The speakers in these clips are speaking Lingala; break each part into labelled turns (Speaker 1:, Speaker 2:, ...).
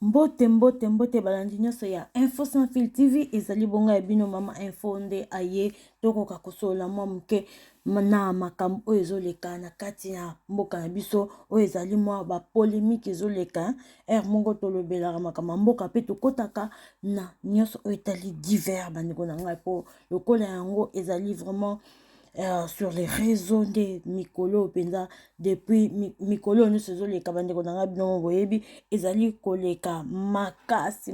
Speaker 1: Mbote balandi nyonso ya Info Sans Fil TV ezali bonga ya bino mama info nde aye tokoka kosola mwa muke na makambo oyo ezoleka na kati ya mboka na biso oyo ezali mwa ba polémique ezoleka mongo tolobelaka makambo mboka pe tokotaka na nyonso oyo etali divers bandeko na ngai po lokola yango ezali vraiment sur les réseaux de mikolo penza depuis mikolo nyonso ezoleka bandeko na ngai bino boyebi ezali koleka makasi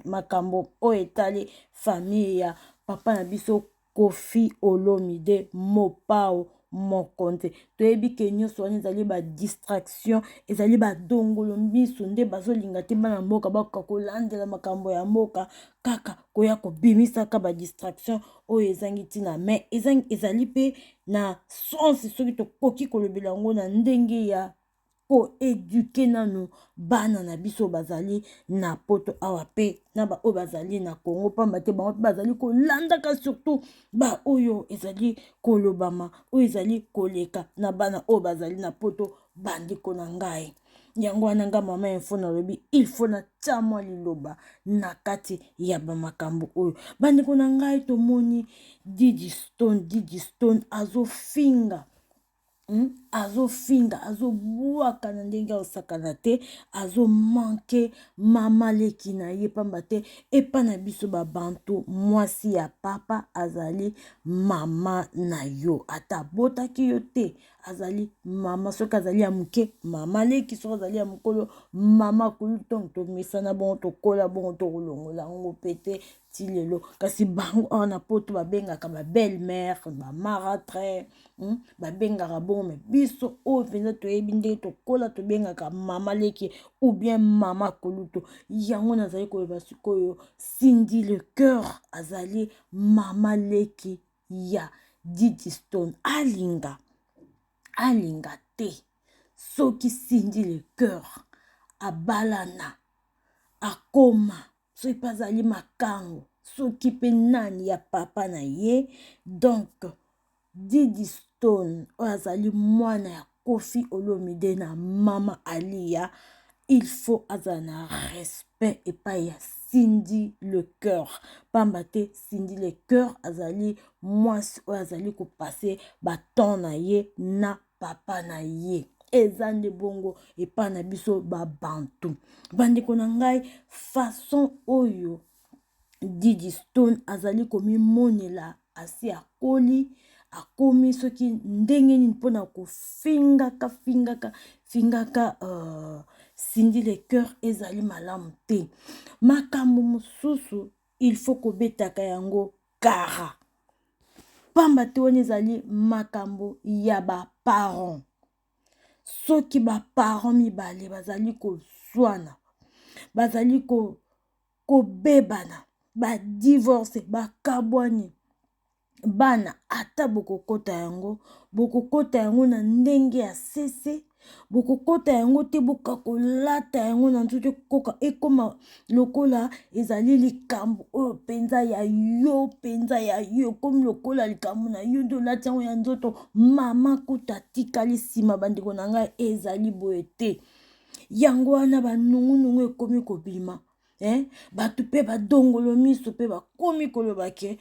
Speaker 1: makambo oyo etali famille ya papa na biso Koffi Olomide Mopao Mokonte toyebi ke nyonso wana ezali ba distraction ezali ba dongolo miso nde bazolinga te bana mboka bakoka kolandela makambo ya mboka kaka koya kobimisaka ba distraction oyo ezangi ntina mais ezali pe na sens soki tokoki kolobela yango na ndenge ya po éduquer nanu bana na biso bazali na poto awa pe na ba oyo bazali na Congo pamba te bango bazali kolandaka surtout ba oyo ezali kolobama oyo ezali koleka na bana oyo bazali na poto bandeko na ngai yango wana nga mama info na lobi il faut na tia mwa liloba na kati ya bamakambo oyo bandeko na ngai tomoni Diddy Stone azofinga azobwaka na ndenge osakana te azomanke mama leki na ye pamba te epa na biso babantu mwasi ya papa azali mama na yo ata botaki yo te azali mama soki azali ya muke mama leki soki azali ya mokolo mama kulu ntongo tomesana bongo tokola bongo tokolongola yango pete ti lelo kasi bango awa na poto babengaka ba belle mère ba marâtre babengaka bongo me biso oyo mpenza toyebi ndenge tokola tobengaka mama leki ou bien mama kuluto yango nazali koyeba sikoyo Cindy le cœur azali mama leki ya Diddy Stone alinga te soki Cindy le cœur abalana akoma soki mpe azali makango soki mpe nani ya papa na ye donc Diddy Stone oyo azali mwana ya Koffi Olomide na mama Alia il faut azala na respect epai ya Cindy le cœur pamba te Cindy le cœur azali mwasi oyo azali kopase baton na ye na papa na ye eza nde bongo epai na biso babantu bandeko na ngai façon oyo Diddy Stone azali komimonela asi akoli akomi soki ndenge nini mpona kofingaka Cindy le cœur ezali malamu te makambo mosusu il faut kobetaka yango kara pamba te wana ezali makambo ya baparent soki baparent mibale bazali kozwana bazali kobebana badivorce bakabwani bana ata bokokota yango na ndenge ya sese bokokota yango te bokakolata yango na nzoto koka ekoma lokola ezali likambo oyo penza ya yo komi lokola likambo na yo nde olati yango ya nzoto mama kuta tikali nsima bandeko na ngai ezali boye te yango wana banungunungu ekomi kobima bato mpe badongolo miso mpe bakomi kolobake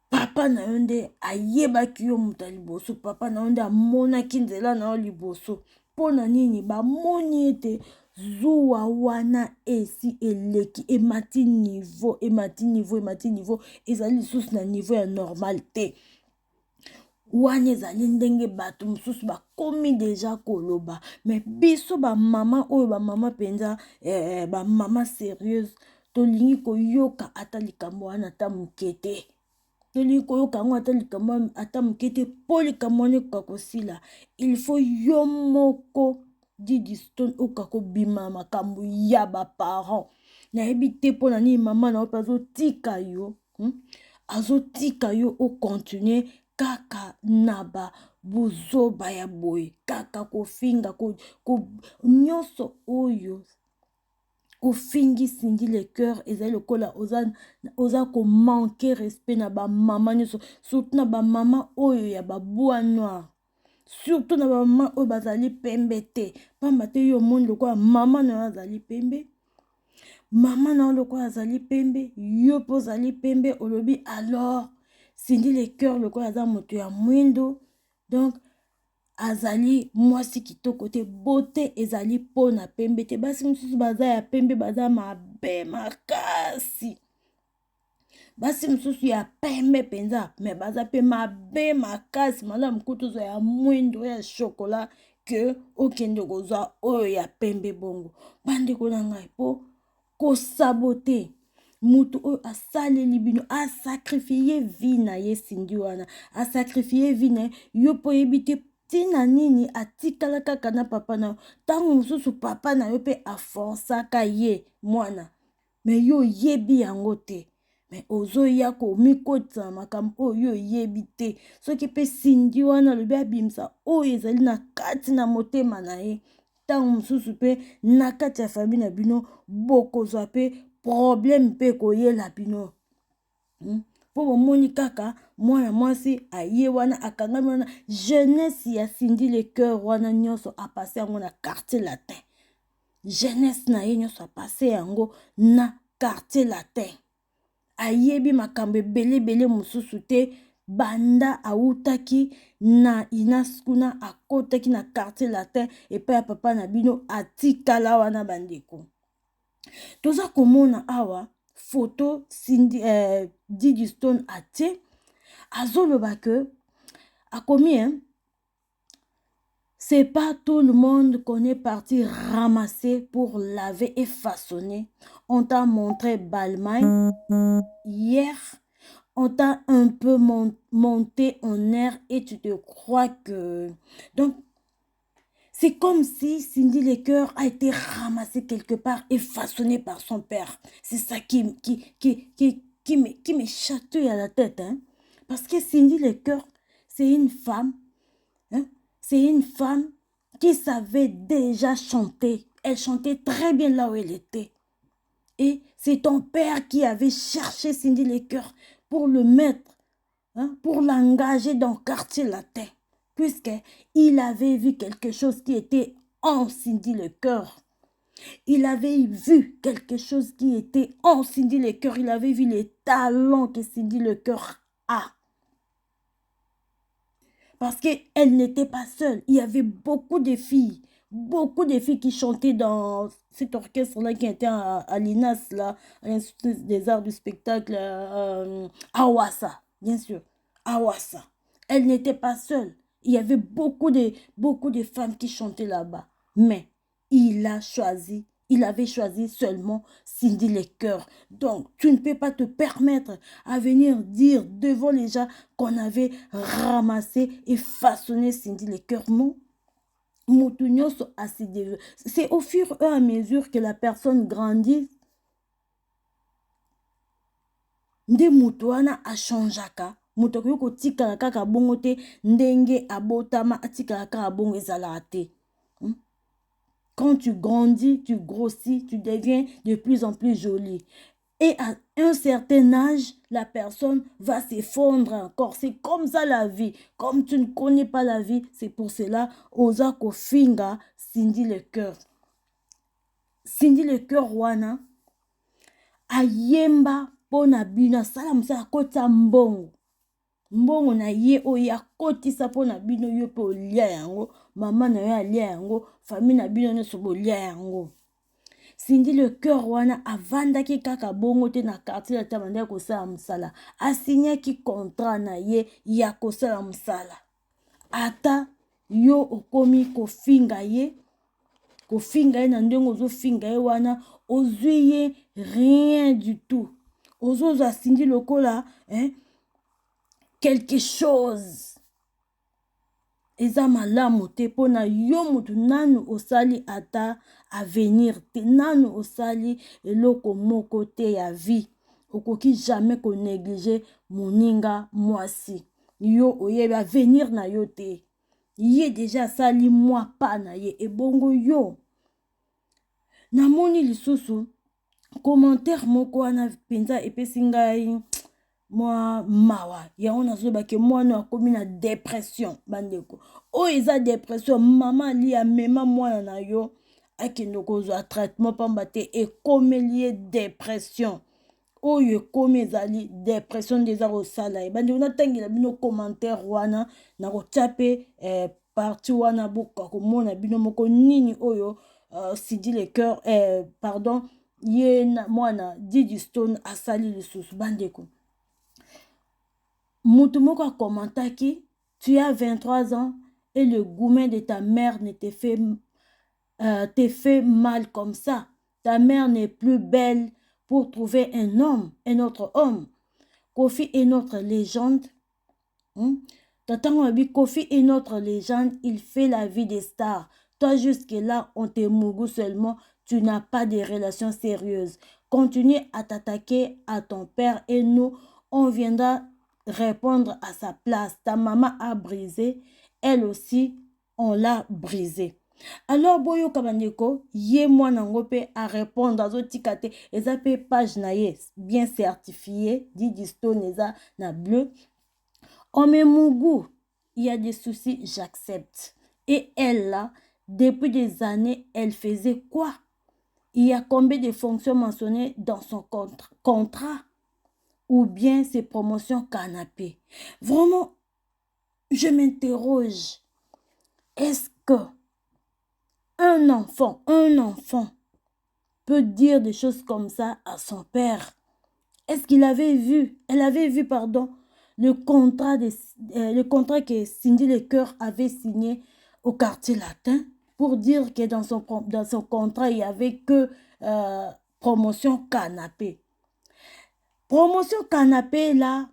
Speaker 1: papa na yo nde ayebaki yo moto ya liboso papa na yo nde amonaki nzela na yo liboso mpo na nini bamoni ete zuwa wana esi eleki emati niveau ezali lisusu na niveau ya normal te wana ezali ndenge bato mosusu bakomi deja koloba me biso bamama oyo bamama mpenza bamama sérieuse tolingi koyoka ata likambo wana ata moke te tolingi koyoka yango ata likambo ata moke te mpo likambo wana ekoka kosila il faut yo moko Diddy Stone okoka kobima makambo ya baparent nayebi te mpo na nini mama na yo mpe azotika yo okontinue kaka na buzoba ya boye kaka kofinga nyonso oyo kofingi Cindy le cœur ezali lokola oza komanke respect na bamama nyonso surtout na bamama oyo ya babwa noir surtout na bamama oyo bazali pembe te, pamba te yo omoni lokola mama na yo azali pembe, mama na yo lokola azali pembe, yo mpo ozali pembe, olobi alors Cindy Lecoeur lokola aza moto ya mwindo, donc azali mwasi kitoko te, bote ezali mpo na pembe te. Basi mosusu baza ya pembe baza mabe makasi, basi mosusu ya pembe mpenza me baza mpe mabe makasi, malamu kutu ozwa ya mwindo ya shokola ke okende kozwa oyo ya pembe. Bongo bandeko na ngai, mpo kosabote mutu oyo asaleli bino, asakrifie vi na ye Cindy wana, asakrifie vi na ye, yo mpo oyebi te tina nini atikala kaka na papa na yo, ntango mosusu papa na yo mpe aforsaka ye mwana, me yo oyebi yango te, me ozoya komikotisa na makambo oyo yo oyebi te. Soki mpe Cindy wana alobi abimisa oyo ezali na kati na motema na ye, ntango mosusu mpe na kati ya fami na bino bokozwa mpe problème mpe koyela bino. Po bomoni kaka mwana mwasi aye wana akangami wana, jeunesse ya Cindy Lecoeur wana nyonso apase yango na quartier latin, jeunesse na ye nyonso apase yango na quartier latin, ayebi makambo ebele mosusu te, banda autaki na INAS kuna akotaki na quartier latin epai ya papa na bino atikala wana. Bandeko toza komona awa photo Didi Stone atie, azoloba ke akomi c'est pas tout le monde qu'on est parti ramasser pour laver et façonner. On t'a montré Balmain hier, on t'a un peu monté en air et tu te crois que... Donc, c'est comme si Cindy Lecoeur a été ramassée quelque part et façonnée par son père. C'est ça qui me chatouille à la tête. Hein? Parce que Cindy Lecoeur, c'est une femme. Hein? C'est une femme qui savait déjà chanter. Elle chantait très bien là où elle était. Et c'est ton père qui avait cherché Cindy Lecoeur pour le mettre, hein, pour l'engager dans le quartier latin. Puisqu'il avait vu quelque chose qui était en Cindy Lecoeur. Il avait vu quelque chose qui était en Cindy Lecoeur. Il avait vu les talents que Cindy Lecoeur a. Parce qu'elle n'était pas seule. Il y avait beaucoup de filles qui chantaient dans cet orchestre-là qui était à l'INAS, là, à l'Institut des Arts du Spectacle, Awassa, bien sûr, Awassa. Elle n'était pas seule. Il y avait beaucoup de femmes qui chantaient là-bas. Mais il avait choisi seulement Cindy Lecoeur. Donc, tu ne peux pas te permettre à venir dire devant les gens qu'on avait ramassé et façonné Cindy Lecoeur. Non. C'est au fur et à mesure que la personne grandit, nde mutu wana achangeaka. Mutu akoki kotikala kaka bongo te, ndenge abotama atikala kaka bongo ezalaka te. Quand tu grandis, tu grossis, tu deviens de plus en plus jolie. Et à un certain âge, la personne va s'effondrer encore. C'est comme ça la vie. Comme tu ne connais pas la vie, c'est pour cela, oza kofinga Cindy Lecoeur. Cindy Lecoeur wana, ayemba pona bino, sala msa kota mbongo. Mbongo na ye oya kotisa pona bino yo pe olia yango, mama na yo alia yango, famille na bino nyonso bolia yango. Cindy Lecoeur wana avandaki kaka bongo te na quartier la tabanda ya kosala msala. Asignaki contrat na ye ya kosala msala. Ata yo okomi kofinga ye na ndenge ozofinga ye wana, ozwi ye rien du tout. Ozozwa Cindy lokola, hein, quelque chose. Eza malamu te pona yo mutu nanu osali ata avenir te, nanu osali eloko moko te ya vie. Okoki jamais ko négliger moninga mwasi. Yo oyebi avenir na yo te. Ye déjà sali mwa pa na ye ebongo yo. Namoni lisusu commentaire moko wana penza epesi ngai moi mawa yango nazobake mwana akomi na dépression bandeko oyo eza dépression mama ali amema mwana na yo akende kozwa traitement pamba te ekomeli ye dépression oyo ekomi ezali dépression nde eza kosala ye bandeko natangela bino commentaire wana nakotia mpe parti wana boka komona bino moko nini oyo Sidi le cœur pardon ye mwana Didi Stone asali lisusu bandeko mutu moko akomantaki tu as 23 ans et le gourmet de ta mère ne te fait mal comme ça. Ta mère n'est plus belle pour trouver un autre homme. Kofi est notre légende. Kofi est notre légende, il fait la vie des stars. Toi, jusque-là, on te mougou seulement, tu n'as pas de relations sérieuses. Continue à t'attaquer à ton père et nous, on viendra répondre à sa place. Ta maman a brisé, elle aussi, on l'a brisé. Alors boyo kabandeko ye mwana ngope à répondre azo tikate eza pe page na ye bien certifié Didi Stone eza na bleu on me mougou il y a des soucis j'accepte et elle là depuis des années elle faisait quoi il y a combien de fonctions mentionnées dans son contrat ou bien ses promotions canapé vraiment je m'interroge est-ce que un enfant peut dire des choses comme ça à son père. Est-ce qu'il avait vu, elle avait vu, pardon, le contrat que Cindy Le Cœur avait signé au quartier latin pour dire que dans son contrat, il n'y avait que promotion canapé. Promotion canapé, là,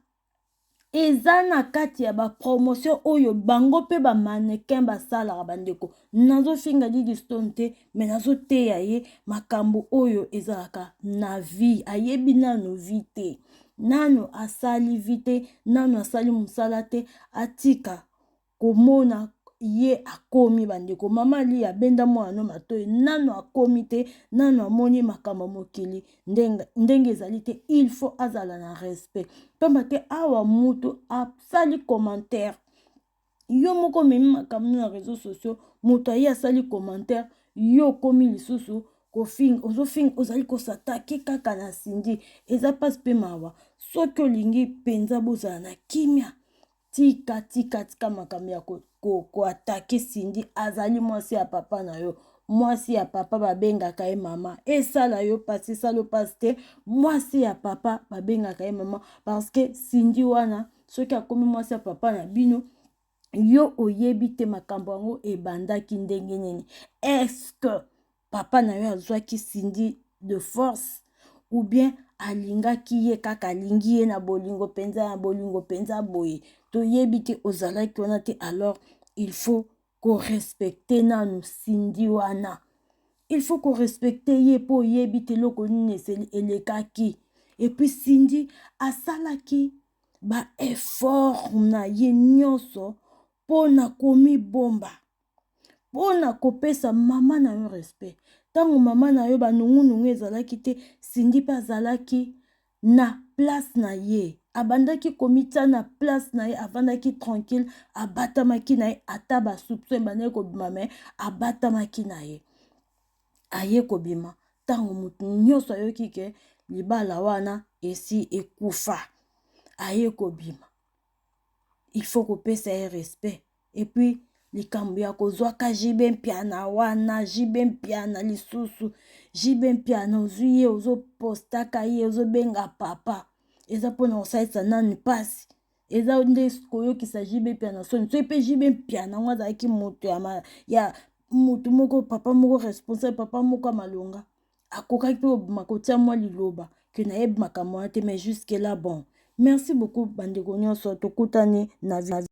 Speaker 1: eza na kati ya ba promotion oyo bango pe ba mannequin basalaka bandeko nazofinga Didi Stone te me nazoteya ye makambo oyo ezalaka na vie ayebi nano vie te nano asali vie te nano asali mosala te atika komona ye akomi bandeko mama ali abenda mwana matoyi nano akomi te nano amoni makambo mokili ndenge ezali te il faut azala na respect pamba te awa mutu asali commentaire yo moko memi makambo na réseaux sociaux mutu aye asali commentaire yo komi lisusu ozali kosatake kaka na Cindy eza pasi mpe mawa soki olingi mpenza bozala na kimia tika makambo ya koatake Cindy azali mwasi ya papa na yo mwasi ya papa babengaka ye mama esala yo pasi esala pasi te mwasi ya papa babengaka ye mama parce que Cindy wana soki akomi mwasi ya papa na bino yo oyebi te makambo yango ebandaki ndenge nini est-ce que papa na yo azwaki Cindy de force ou bien alingaki ye kaka alingi ye na bolingo penza boye toyebi te ozalaki wana te alors il faut korespecte nanu Cindy wana il faut korespecte ye po oyebi te loko nini elekaki et puis Cindy asalaki ba effort na ye nyonso pona komibomba pona kopesa mama na yo respect tango mama na yo banungunungu ezalaki te Cindy mpe azalaki na place na ye abandaki komitia na place na ye avandaki tranquille abatamaki na ye ata basupso ebandaki kobima me abatamaki na ye aye kobima tango mutu nyonso ayoki ke libala wana esi ekufa aye kobima il faut kopesa ye respect et puis likambo ya kozwaka jibe mpiana wana jibe mpiana lisusu jibe mpiana ozwi ye ozopostaka ye ozobenga papa eza mpona kosalisa nani mpasi eza nde koyokisa jibe mpiana soni soki mpe jibe mpiana ngo azalaki moto ya motu moko papa moko responsable papa moko ya malonga akokaki mpe kobima kotia mwa liloba ke nayebi makambo wana te mais jusque là bon merci beaucoup bandeko nyonso tokutani na